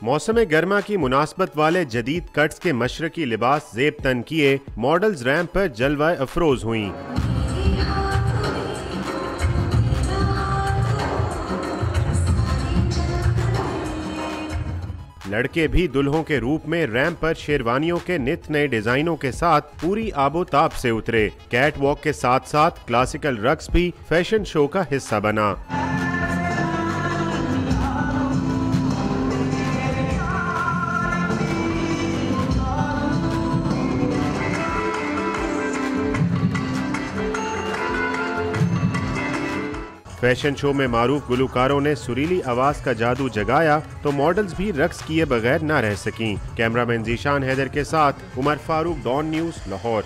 मौसम गर्मा की मुनासबत वाले जदीद कट्स के मशरकी लिबास ज़ेब तन किए मॉडल्स रैंप पर जलवा अफरोज हुई। लड़के भी दुल्हों के रूप में रैंप पर शेरवानियों के नित नए डिजाइनों के साथ पूरी आबोताब से उतरे। कैट वॉक के साथ साथ क्लासिकल रक्स भी फैशन शो का हिस्सा बना। फैशन शो में मारूफ गुलकारों ने सुरीली आवाज का जादू जगाया तो मॉडल्स भी रक्स किए बगैर न रह सकीं। कैमरामैन जीशान हैदर के साथ उमर फारूक, डॉन न्यूज़, लाहौर।